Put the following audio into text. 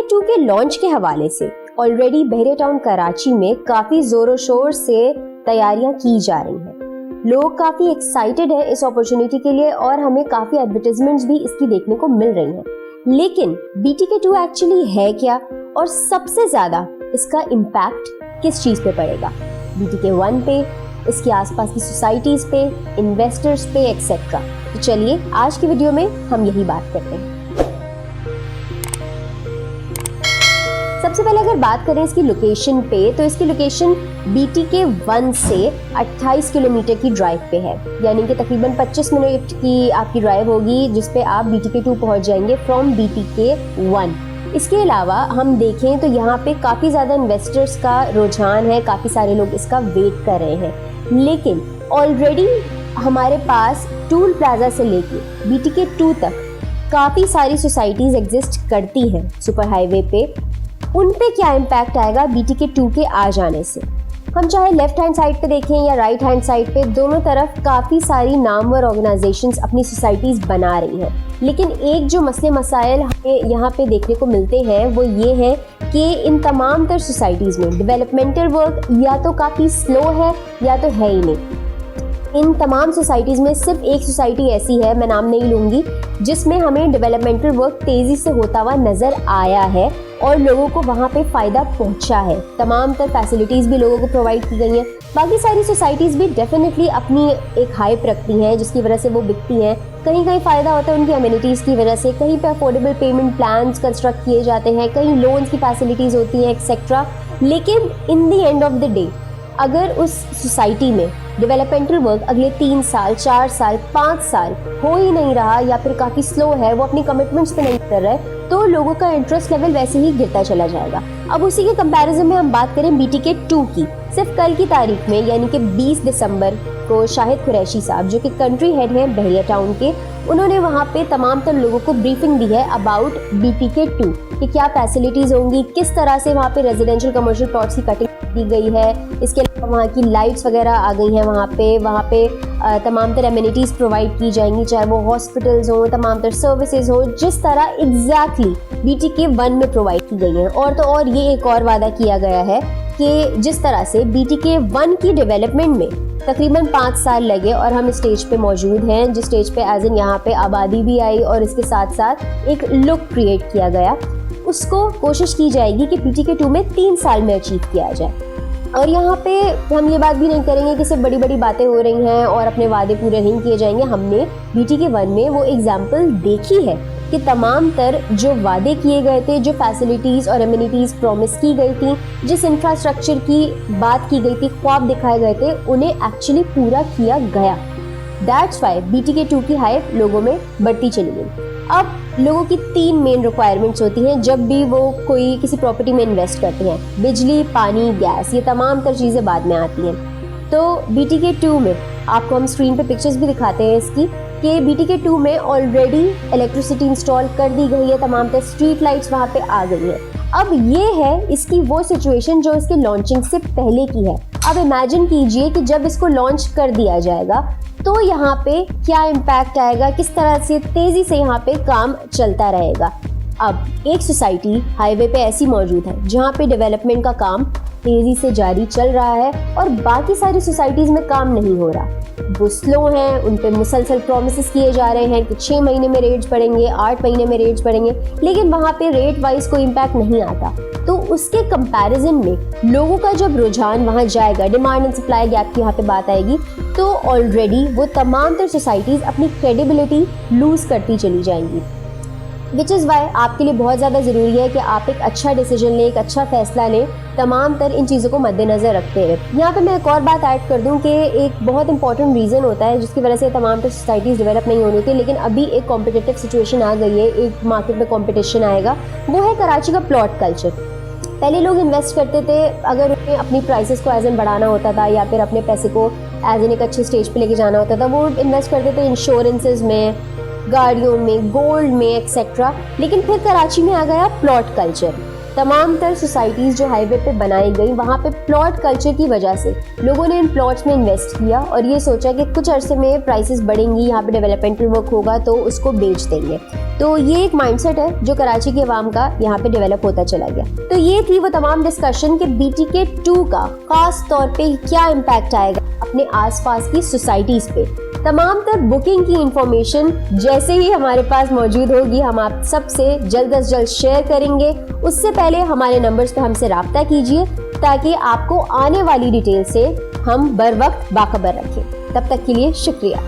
BTK2 के launch के हवाले से ऑलरेडी बहरिया टाउन कराची में काफी जोरों शोर से तैयारियां की जा रही हैं। लोग काफी एक्साइटेड हैं इस अपॉर्चुनिटी के लिए और हमें काफी एडवर्टाइजमेंट्स भी इसकी देखने को मिल रही हैं। लेकिन BTK2 एक्चुअली है क्या और सबसे ज्यादा इसका इम्पैक्ट किस चीज पे पड़ेगा? BTK1 पे, इसके आसपास की सोसाइटीज पे, इन्वेस्टर्स पे एक्सेट्रा। तो चलिए आज की वीडियो में हम यही बात करते हैं। सबसे पहले अगर बात करें इसकी लोकेशन पे, तो इसकी लोकेशन BTK1 से 28 किलोमीटर की ड्राइव पे है, यानी कि तकरीबन 25 मिनट की आपकी ड्राइव होगी जिसपे आप BTK2 पहुंच जाएंगे फ्रॉम BTK1। इसके अलावा हम देखें तो यहाँ पे काफ़ी ज़्यादा इन्वेस्टर्स का रुझान है, काफ़ी सारे लोग इसका वेट कर रहे हैं। लेकिन ऑलरेडी हमारे पास टूल प्लाजा से लेके BTK2 तक काफ़ी सारी सोसाइटीज़ एग्जिस्ट करती हैं सुपर हाईवे पे। उन पे क्या इम्पैक्ट आएगा BTK2 के आ जाने से? हम चाहे लेफ्ट हैंड साइड पे देखें या राइट हैंड साइड पे, दोनों तरफ काफ़ी सारी नामवर ऑर्गेनाइजेशंस अपनी सोसाइटीज़ बना रही हैं। लेकिन एक जो मसले मसाइल हमें यहाँ पे देखने को मिलते हैं वो ये है कि इन तमाम तर सोसाइटीज़ में डेवलपमेंटल वर्क या तो काफ़ी स्लो है या तो है ही नहीं। इन तमाम सोसाइटीज़ में सिर्फ एक सोसाइटी ऐसी है, मैं नाम नहीं लूँगी, जिसमें हमें डेवलपमेंटल वर्क तेज़ी से होता हुआ नज़र आया है और लोगों को वहाँ पे फ़ायदा पहुँचा है। तमाम तर फैसिलिटीज़ भी लोगों को प्रोवाइड की गई हैं। बाकी सारी सोसाइटीज़ भी डेफिनेटली अपनी एक हाइप रखती हैं जिसकी वजह से वो बिकती हैं। कहीं कहीं फ़ायदा होता है उनकी अमेनिटीज़ की वजह से, कहीं पे अफोर्डेबल पेमेंट प्लान्स कंस्ट्रक्ट किए जाते हैं, कहीं लोन्स की फैसिलिटीज़ होती हैं एक्सेट्रा। लेकिन in the end of the day अगर उस सोसाइटी में डेवलपमेंटल वर्क अगले 3 साल, 4 साल, 5 साल हो ही नहीं रहा या फिर काफ़ी स्लो है, वो अपनी कमिटमेंट्स पे नहीं कर रहे, तो लोगों का इंटरेस्ट लेवल वैसे ही गिरता चला जाएगा। अब उसी के कंपैरिजन में हम बात करें BTK2 की, सिर्फ कल की तारीख में यानी कि 20 दिसंबर को शाहिद कुरैशी साहब जो कि कंट्री हेड हैं बहरिया टाउन के, उन्होंने वहाँ पे तमाम तर लोगों को ब्रीफिंग दी है अबाउट BTK2 कि क्या फैसिलिटीज़ होंगी, किस तरह से वहाँ पे रेजिडेंशियल कमर्शियल प्लॉट्स की कटिंग की गई है। इसके अलावा वहाँ की लाइट्स वगैरह आ गई हैं, वहाँ पे तमाम तरह एमिनिटीज़ प्रोवाइड की जाएंगी, चाहे वो हॉस्पिटल्स हों, तमाम तरह सर्विसेज हों, जिस तरह एग्जैक्टली BTK1 में प्रोवाइड की गई हैं। और तो और ये एक और वादा किया गया है कि जिस तरह से BTK1 की डेवलपमेंट में तकरीबन 5 साल लगे और हम स्टेज पे मौजूद हैं, जिस स्टेज पे एज इन यहाँ पे आबादी भी आई और इसके साथ साथ एक लुक क्रिएट किया गया, उसको कोशिश की जाएगी कि BTK2 में 3 साल में अचीव किया जाए। और यहाँ पे हम ये बात भी नहीं करेंगे कि सिर्फ बड़ी बड़ी बातें हो रही हैं और अपने वादे पूरे नहीं किए जाएंगे। हमने BTK1 में वो एग्जाम्पल देखी है कि तमाम तर जो वादे किए गए थे, जो फैसिलिटीज़ और एमिनिटीज़ प्रॉमिस की गई थी, जिस इंफ्रास्ट्रक्चर की बात की गई थी, ख्वाब दिखाए गए थे, उन्हें एक्चुअली पूरा किया गया। दैट्स वाई BTK2 की हाइप लोगों में बढ़ती चली गई। अब लोगों की 3 मेन रिक्वायरमेंट्स होती हैं जब भी वो कोई किसी प्रॉपर्टी में इन्वेस्ट करते हैं। बिजली, पानी, गैस, ये तमाम तर चीज़ें बाद में आती हैं। तो BTK2 में आपको हम स्क्रीन पे पिक्चर्स भी दिखाते हैं इसकी कि BTK2 में ऑलरेडी इलेक्ट्रिसिटी इंस्टॉल कर दी गई है, तमाम तर स्ट्रीट लाइट्स वहाँ पे आ गई हैं। अब ये है इसकी वो सिचुएशन जो इसके लॉन्चिंग से पहले की है। अब इमेजिन कीजिए कि जब इसको लॉन्च कर दिया जाएगा तो यहाँ पे क्या इम्पैक्ट आएगा, किस तरह से तेज़ी से यहाँ पे काम चलता रहेगा। अब एक सोसाइटी हाईवे पे ऐसी मौजूद है जहाँ पे डेवलपमेंट का काम तेज़ी से जारी चल रहा है और बाकी सारी सोसाइटीज़ में काम नहीं हो रहा, वो स्लो हैं, उन पे मुसलसल प्रॉमिसेस किए जा रहे हैं कि 6 महीने में रेट्स बढ़ेंगे, 8 महीने में रेट्स बढ़ेंगे, लेकिन वहाँ पे रेट वाइज कोई इम्पैक्ट नहीं आता। तो उसके कंपैरिजन में लोगों का जब रुझान वहाँ जाएगा, डिमांड एंड सप्लाई गैप की यहाँ पे बात आएगी, तो ऑलरेडी वो तमाम तर सोसाइटीज़ अपनी क्रेडिबिलिटी लूज़ करती चली जाएंगी। विच इज़ वाई आपके लिए बहुत ज़्यादा ज़रूरी है कि आप एक अच्छा डिसीजन लें, एक अच्छा फैसला लें, तमाम तर इन चीज़ों को मद्देनज़र रखते हुए। यहाँ पे मैं एक और बात ऐड कर दूँ कि एक बहुत इंपॉर्टेंट रीज़न होता है जिसकी वजह से तमाम तर सोसाइटीज़ डेवलप नहीं हो रही थी, लेकिन अभी एक कॉम्पिटिटिव सिचुएशन आ गई है, एक मार्केट में कॉम्पिटिशन आएगा, वो है कराची का प्लॉट कल्चर। पहले लोग इन्वेस्ट करते थे, अगर उन्हें अपनी प्राइसेस को एज एन बढ़ाना होता था या फिर अपने पैसे को एज एन एक अच्छे स्टेज पे लेके जाना होता था, वो इन्वेस्ट करते थे इंश्योरेंसेज में, गाड़ियों में, गोल्ड में एक्सेट्रा। लेकिन फिर कराची में आ गया प्लॉट कल्चर। तमाम तर सोसाइटीज़ जो हाईवे पे बनाई गई, वहाँ पे प्लॉट कल्चर की वजह से लोगों ने इन प्लॉट्स में इन्वेस्ट किया और ये सोचा कि कुछ अरसे में प्राइसेस बढ़ेंगी, यहाँ पे डेवलपमेंटल वर्क होगा तो उसको बेच देंगे। तो ये एक माइंडसेट है जो कराची के अवाम का यहाँ पे डेवलप होता चला गया। तो ये थी वो तमाम डिस्कशन कि BTK 2 का खास तौर पे क्या इम्पैक्ट आएगा अपने आसपास की सोसाइटीज़ पे। तमाम तर बुकिंग की इंफॉर्मेशन जैसे ही हमारे पास मौजूद होगी हम आप सबसे जल्द अज जल्द शेयर करेंगे। उससे पहले हमारे नंबर्स पे हमसे राब्ता कीजिए ताकि आपको आने वाली डिटेल से हम बर वक्त बाखबर रखें। तब तक के लिए शुक्रिया।